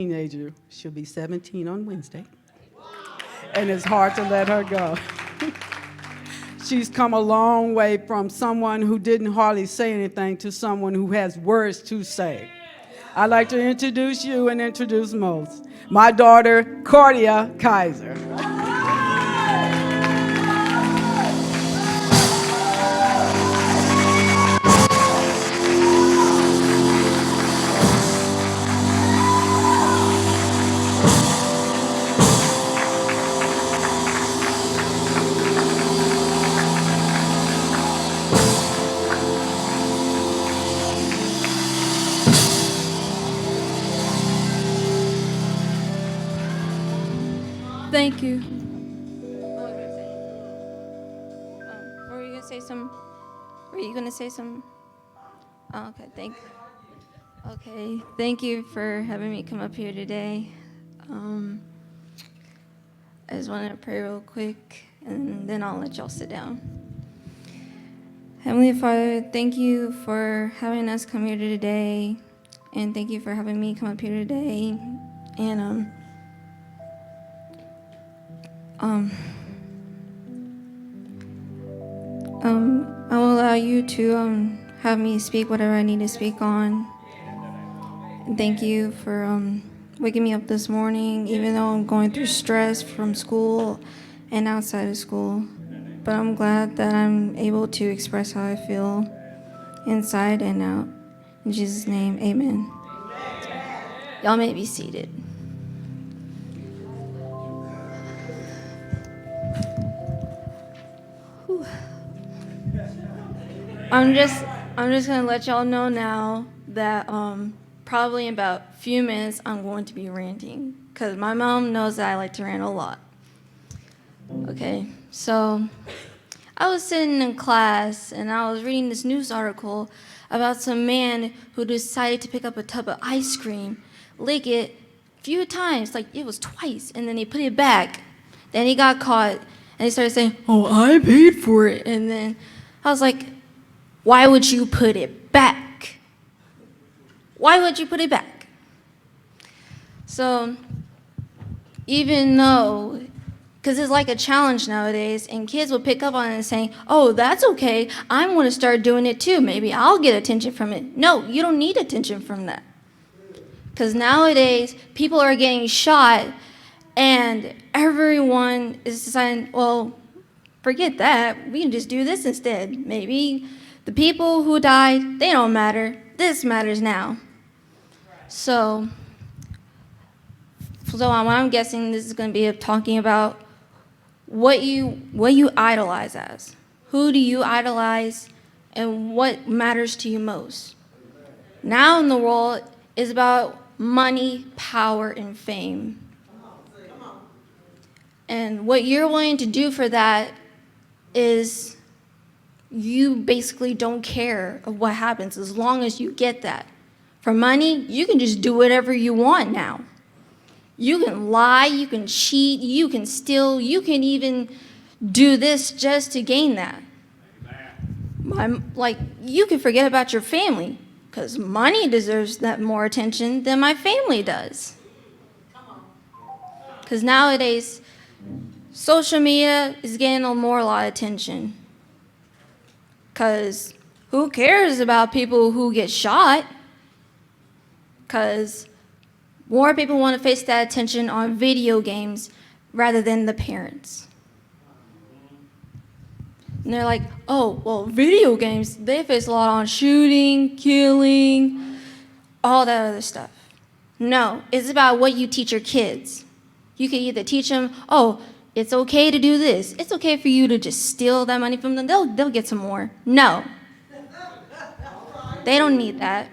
Teenager. She'll be 17 on Wednesday, and it's hard to let her go. She's come a long way from someone who didn't hardly say anything to someone who has words to say. I'd like to introduce you and introduce most. My daughter, Cardia Kaiser. Thank you. Were you gonna say some? Were you gonna say some? Oh, okay, thank you for having me come up here today. I just wanted to pray real quick, and then I'll let y'all sit down. Heavenly Father, thank you for having us come here today, and thank you for having me come up here today, and I will allow you to have me speak whatever I need to speak on. And thank you for waking me up this morning, even though I'm going through stress from school and outside of school. But I'm glad that I'm able to express how I feel inside and out. In Jesus' name, amen. Y'all may be seated. I'm just gonna let y'all know now that probably in about a few minutes I'm going to be ranting, because my mom knows that I like to rant a lot. Okay, so I was sitting in class and I was reading this news article about some man who decided to pick up a tub of ice cream, lick it a few times, like it was twice, and then he put it back. Then he got caught and he started saying, "Oh, I paid for it." And then I was like, why would you put it back? Why would you put it back? So, even though, because it's like a challenge nowadays, and kids will pick up on it and saying, "Oh, that's okay, I'm going to start doing it too. Maybe I'll get attention from it." No, you don't need attention from that. Because nowadays, people are getting shot, and everyone is deciding, well, forget that. We can just do this instead. Maybe the people who died, they don't matter. This matters now. So what I'm guessing this is going to be talking about what you idolize as. Who do you idolize, and what matters to you most? Now in the world is about money, power, and fame. And what you're willing to do for that is you basically don't care of what happens as long as you get that. For money, you can just do whatever you want now. You can lie, you can cheat, you can steal, you can even do this just to gain that. You can forget about your family, because money deserves that more attention than my family does. Because nowadays, social media is getting a lot of attention. Because who cares about people who get shot? Because more people want to face that attention on video games rather than the parents. And they're like, "Oh, well, video games, they face a lot on shooting, killing, all that other stuff." No, it's about what you teach your kids. You can either teach them, "Oh, it's okay to do this. It's okay for you to just steal that money from them. They'll get some more." No. They don't need that.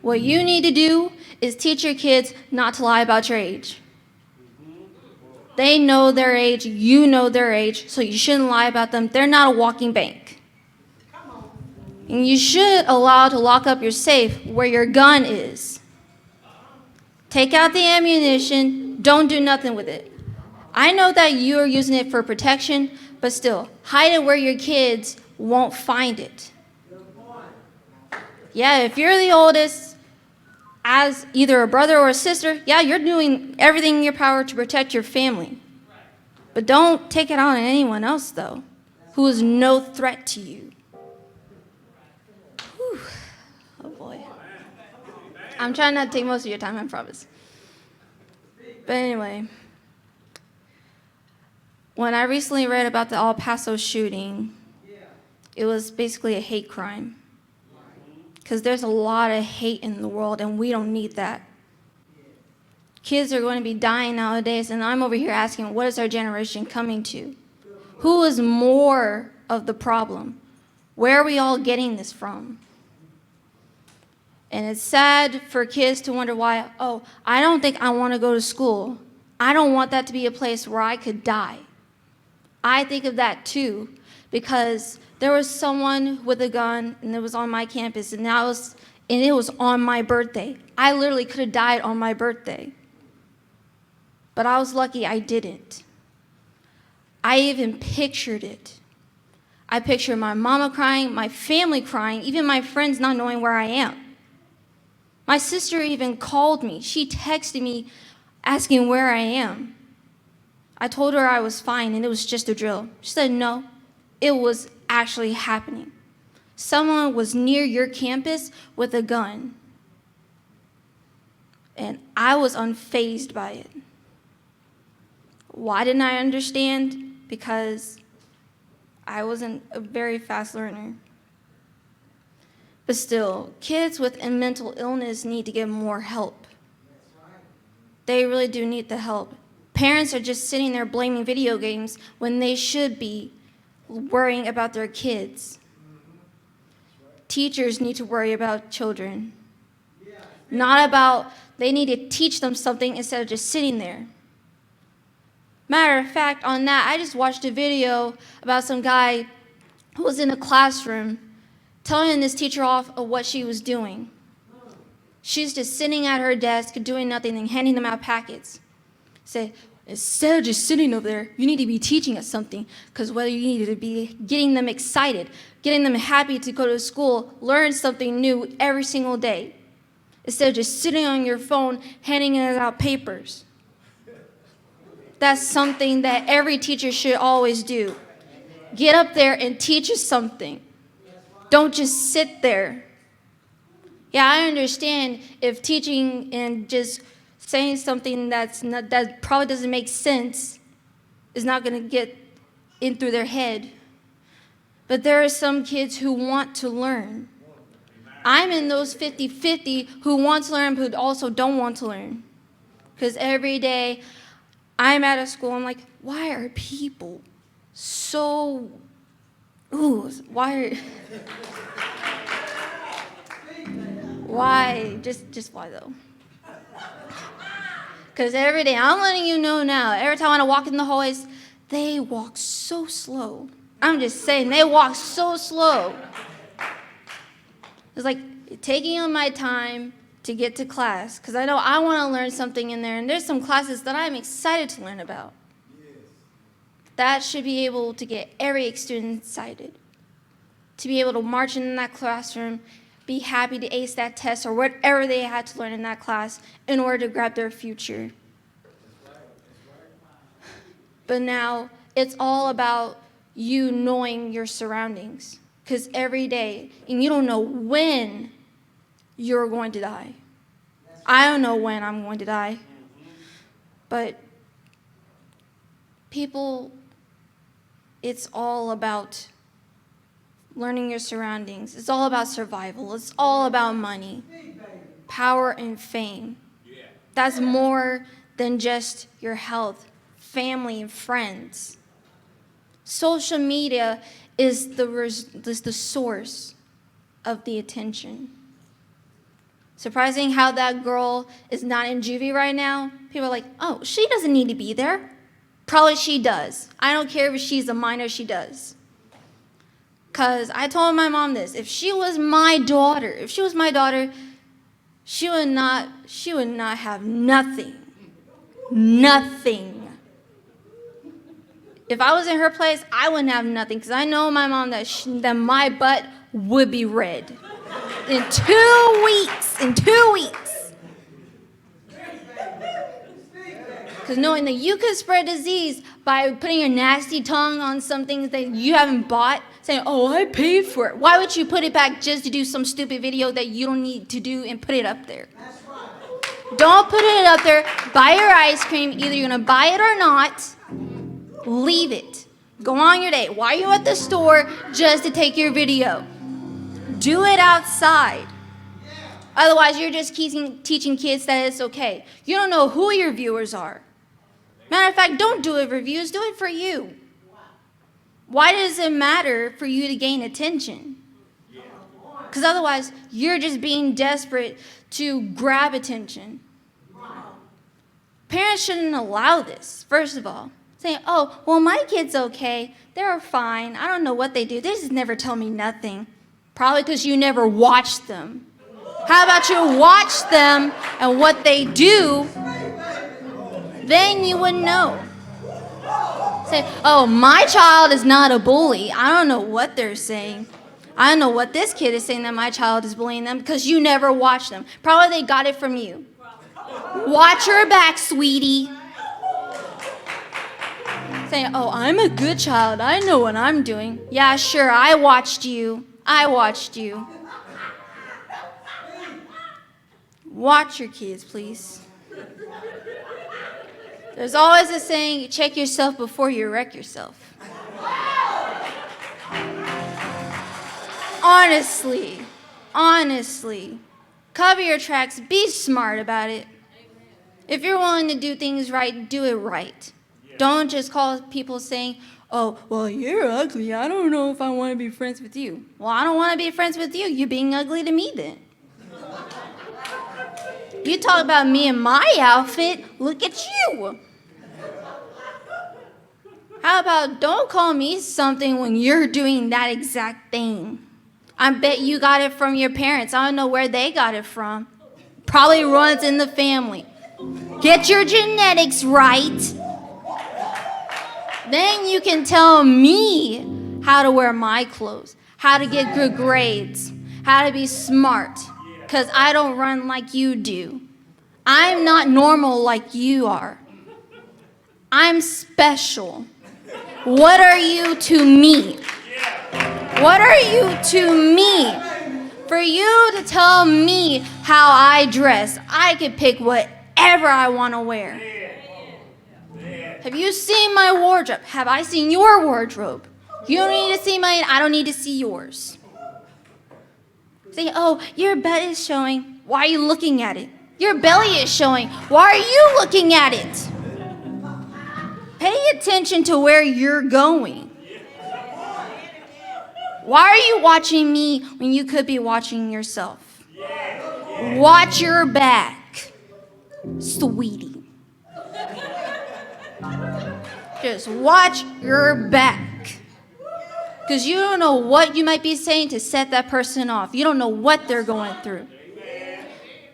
What you need to do is teach your kids not to lie about your age. They know their age, you know their age, so you shouldn't lie about them. They're not a walking bank. And you should allow to lock up your safe where your gun is. Take out the ammunition, don't do nothing with it. I know that you're using it for protection, but still, hide it where your kids won't find it. Yeah, if you're the oldest, as either a brother or a sister, yeah, you're doing everything in your power to protect your family. But don't take it on anyone else, though, who is no threat to you. Whew. Oh, boy. I'm trying not to take most of your time, I promise. But anyway, when I recently read about the El Paso shooting, it was basically a hate crime. Because there's a lot of hate in the world, and we don't need that. Kids are going to be dying nowadays, and I'm over here asking, what is our generation coming to? Who is more of the problem? Where are we all getting this from? And it's sad for kids to wonder why, oh, I don't think I want to go to school. I don't want that to be a place where I could die. I think of that too, because there was someone with a gun, and it was on my campus, and it was on my birthday. I literally could have died on my birthday. But I was lucky I didn't. I even pictured it. I pictured my mama crying, my family crying, even my friends not knowing where I am. My sister even called me. She texted me asking where I am. I told her I was fine and it was just a drill. She said, no, it was actually happening. Someone was near your campus with a gun. And I was unfazed by it. Why didn't I understand? Because I wasn't a very fast learner. But still, kids with mental illness need to get more help. They really do need the help. Parents are just sitting there blaming video games when they should be worrying about their kids. Teachers need to worry about children. Not about, they need to teach them something instead of just sitting there. Matter of fact, on that, I just watched a video about some guy who was in a classroom telling this teacher off of what she was doing. She's just sitting at her desk doing nothing and handing them out packets. Say, instead of just sitting over there, you need to be teaching us something, because whether you need to be getting them excited, getting them happy to go to school, learn something new every single day, instead of just sitting on your phone handing out papers. That's something that every teacher should always do. Get up there and teach us something. Don't just sit there. Yeah, I understand if teaching and just saying something that probably doesn't make sense is not going to get in through their head. But there are some kids who want to learn. I'm in those 50-50 who want to learn but also don't want to learn. Because every day I'm at a school, I'm like, why are people so, why, just why though? Because every day, I'm letting you know now, every time I walk in the hallways, they walk so slow. I'm just saying, they walk so slow. It's like taking on my time to get to class, because I know I want to learn something in there, and there's some classes that I'm excited to learn about. Yes. That should be able to get every student excited, to be able to march in that classroom, be happy to ace that test or whatever they had to learn in that class in order to grab their future. But now it's all about you knowing your surroundings, because every day, and you don't know when you're going to die. I don't know when I'm going to die. But people, it's all about learning your surroundings. It's all about survival. It's all about money, power, and fame. That's more than just your health, family, and friends. Social media is the source of the attention. Surprising how that girl is not in juvie right now. People are like, oh, she doesn't need to be there. Probably she does. I don't care if she's a minor, she does. Because I told my mom this. If she was my daughter, she would not have nothing. Nothing. If I was in her place, I wouldn't have nothing, because I know my mom that my butt would be red. In 2 weeks. Because knowing that you could spread disease by putting your nasty tongue on something that you haven't bought, saying, oh, I paid for it. Why would you put it back just to do some stupid video that you don't need to do and put it up there? Don't put it up there. Buy your ice cream. Either you're going to buy it or not. Leave it. Go on your day. Why are you at the store just to take your video? Do it outside. Otherwise, you're just teaching kids that it's okay. You don't know who your viewers are. Matter of fact, don't do it for views. Do it for you. Why does it matter for you to gain attention? Because otherwise, you're just being desperate to grab attention. Parents shouldn't allow this, first of all. Saying, oh, well, my kid's okay. They're fine. I don't know what they do. They just never tell me nothing. Probably because you never watched them. How about you watch them and what they do? Then you would know. Say, oh, my child is not a bully. I don't know what they're saying. I don't know what this kid is saying that my child is bullying them because you never watched them. Probably they got it from you. Watch your back, sweetie. Saying, oh, I'm a good child. I know what I'm doing. Yeah, sure, I watched you. I watched you. Watch your kids, please. There's always a saying, check yourself before you wreck yourself. Honestly, cover your tracks. Be smart about it. If you're willing to do things right, do it right. Don't just call people saying, oh, well, you're ugly. I don't know if I want to be friends with you. Well, I don't want to be friends with you. You're being ugly to me then. You talk about me and my outfit. Look at you. How about don't call me something when you're doing that exact thing? I bet you got it from your parents. I don't know where they got it from. Probably runs in the family. Get your genetics right. Then you can tell me how to wear my clothes, how to get good grades, how to be smart, because I don't run like you do. I'm not normal like you are. I'm special. What are you to me? What are you to me? For you to tell me how I dress, I could pick whatever I want to wear. Have you seen my wardrobe? Have I seen your wardrobe? You don't need to see mine. I don't need to see yours. Say, oh, your butt is showing. Why are you looking at it? Your belly is showing. Why are you looking at it? Pay attention to where you're going. Why are you watching me when you could be watching yourself? Watch your back, sweetie. Just watch your back. Because you don't know what you might be saying to set that person off. You don't know what they're going through.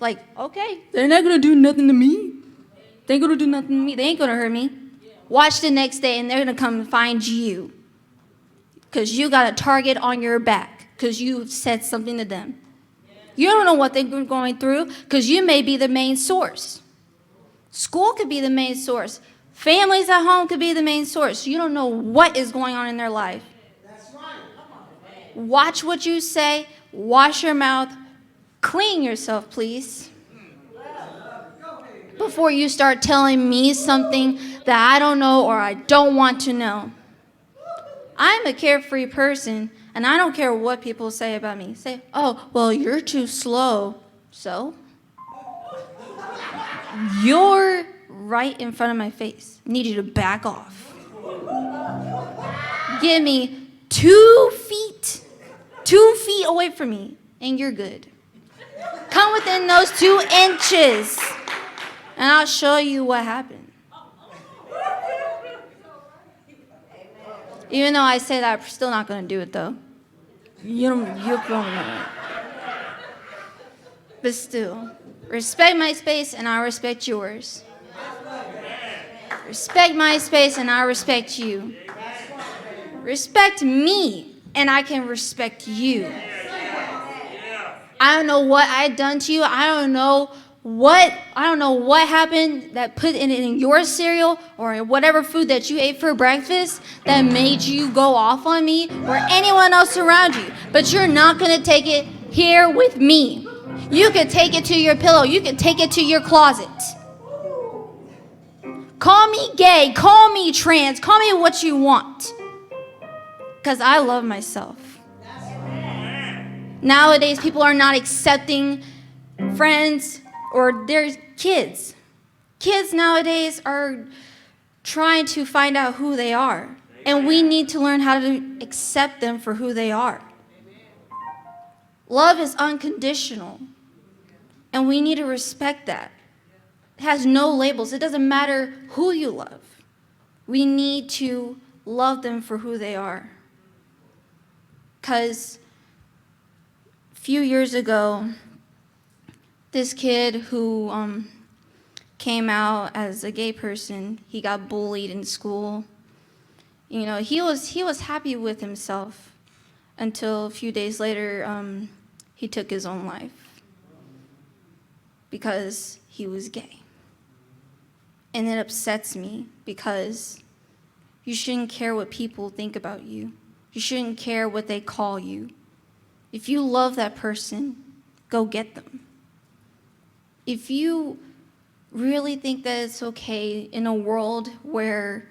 Like, okay, they're not going to do nothing to me. They ain't going to do nothing to me. They ain't going to hurt me. Watch the next day and they're going to come and find you. Because you got a target on your back. Because you said something to them. You don't know what they're going through. Because you may be the main source. School could be the main source. Families at home could be the main source. You don't know what is going on in their life. Watch what you say. Wash your mouth. Clean yourself, please. Before you start telling me something that I don't know or I don't want to know. I'm a carefree person, and I don't care what people say about me. Say, oh, well, you're too slow. So? You're right in front of my face. I need you to back off. Give me 2 feet. 2 feet away from me, and you're good. Come within those 2 inches, and I'll show you what happened. Even though I say that, I'm still not going to do it, though. You're going to. But still, respect my space, and I respect yours. Respect my space, and I respect you. Respect me, and I can respect you. I don't know what I've done to you. I don't know I don't know what happened that put it in your cereal or in whatever food that you ate for breakfast that made you go off on me or anyone else around you. But you're not going to take it here with me. You could take it to your pillow. You could take it to your closet. Call me gay. Call me trans. Call me what you want. Because I love myself. Nowadays, people are not accepting friends or their kids. Kids nowadays are trying to find out who they are. And we need to learn how to accept them for who they are. Love is unconditional. And we need to respect that. It has no labels. It doesn't matter who you love. We need to love them for who they are. Because a few years ago, this kid who came out as a gay person, he got bullied in school. You know, he was happy with himself until a few days later, he took his own life because he was gay. And it upsets me because you shouldn't care what people think about you. You shouldn't care what they call you. If you love that person, go get them. If you really think that it's okay in a world where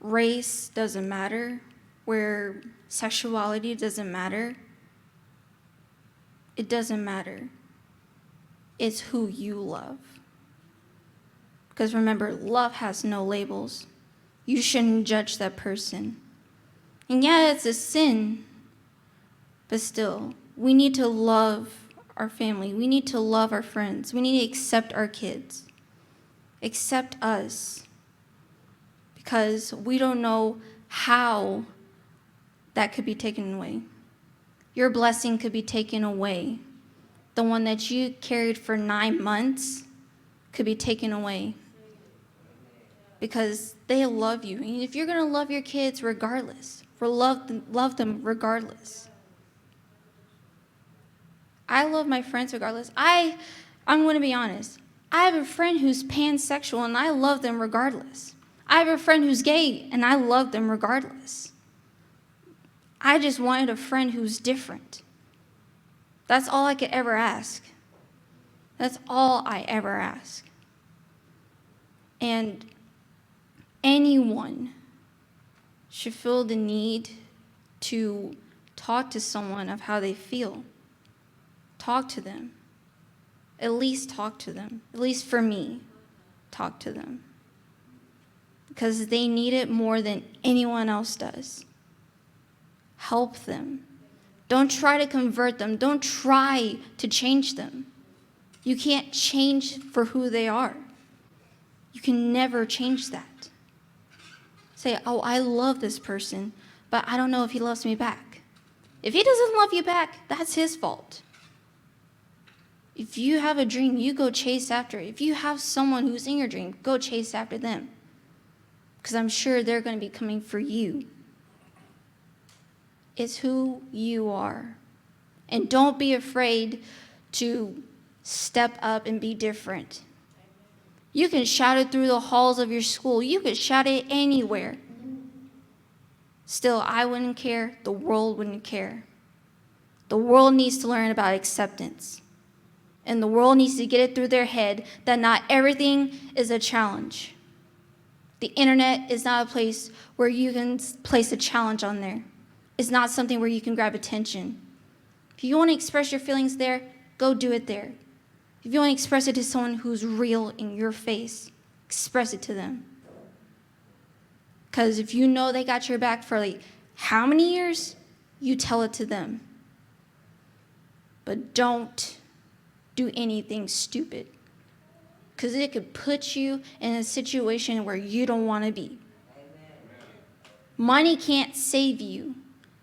race doesn't matter, where sexuality doesn't matter, it doesn't matter. It's who you love. Because remember, love has no labels. You shouldn't judge that person. And yeah, it's a sin, but still, we need to love our family. We need to love our friends. We need to accept our kids. Accept us. Because we don't know how that could be taken away. Your blessing could be taken away. The one that you carried for 9 months could be taken away. Because they love you. And if you're going to love your kids regardless, love them regardless. I love my friends regardless. I'm going to be honest. I have a friend who's pansexual, and I love them regardless. I have a friend who's gay, and I love them regardless. I just wanted a friend who's different. That's all I could ever ask. That's all I ever ask. And anyone should feel the need to talk to someone of how they feel. Talk to them. At least talk to them. At least for me, talk to them. Because they need it more than anyone else does. Help them. Don't try to convert them. Don't try to change them. You can't change for who they are. You can never change that. Say, oh, I love this person, but I don't know if he loves me back. If he doesn't love you back, that's his fault. If you have a dream, you go chase after it. If you have someone who's in your dream, go chase after them. Because I'm sure they're going to be coming for you. It's who you are. And don't be afraid to step up and be different. You can shout it through the halls of your school. You can shout it anywhere. Still, I wouldn't care. The world wouldn't care. The world needs to learn about acceptance. And the world needs to get it through their head that not everything is a challenge. The internet is not a place where you can place a challenge on there. It's not something where you can grab attention. If you want to express your feelings there, go do it there. If you want to express it to someone who's real in your face, express it to them. Because if you know they got your back for like how many years, you tell it to them. But don't do anything stupid. Because it could put you in a situation where you don't want to be. Money can't save you.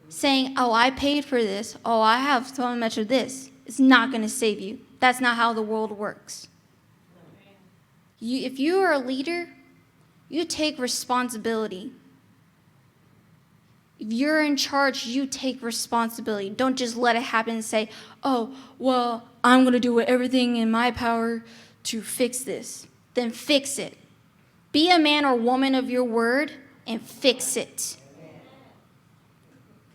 Saying, oh, I paid for this. Oh, I have so much of this. It's not going to save you. That's not how the world works. If you are a leader, you take responsibility. If you're in charge, you take responsibility. Don't just let it happen and say, oh, well, I'm going to do everything in my power to fix this. Then fix it. Be a man or woman of your word and fix it.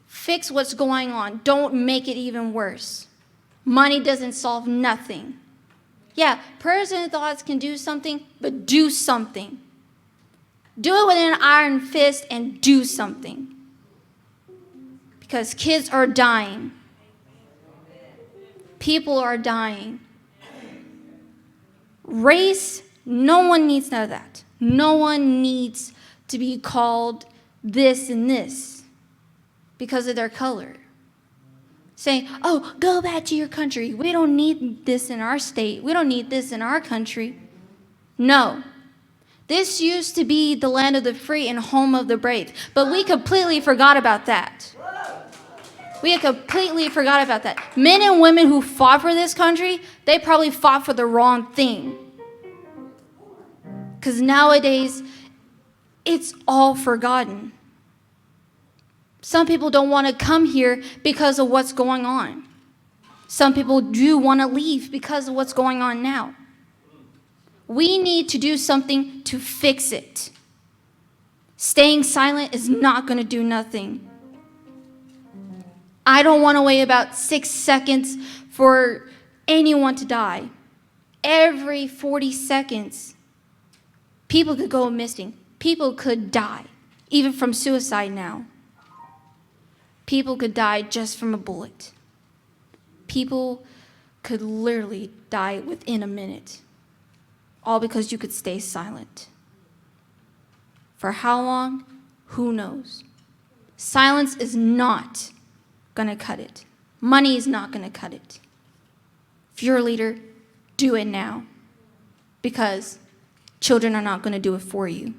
Fix what's going on. Don't make it even worse. Money doesn't solve nothing. Yeah, prayers and thoughts can do something, but do something. Do it with an iron fist and do something. Because kids are dying. People are dying. Race, no one needs none of that. No one needs to be called this and this because of their color. Saying, oh, go back to your country. We don't need this in our state. We don't need this in our country. No. This used to be the land of the free and home of the brave. But we completely forgot about that. We had completely forgot about that. Men and women who fought for this country, they probably fought for the wrong thing. Because nowadays, it's all forgotten. Some people don't want to come here because of what's going on. Some people do want to leave because of what's going on now. We need to do something to fix it. Staying silent is not going to do nothing. I don't want to wait about 6 seconds for anyone to die. Every 40 seconds, people could go missing. People could die, even from suicide now. People could die just from a bullet. People could literally die within a minute, all because you could stay silent. For how long? Who knows? Silence is not going to cut it. Money is not going to cut it. If you're a leader, do it now, because children are not going to do it for you.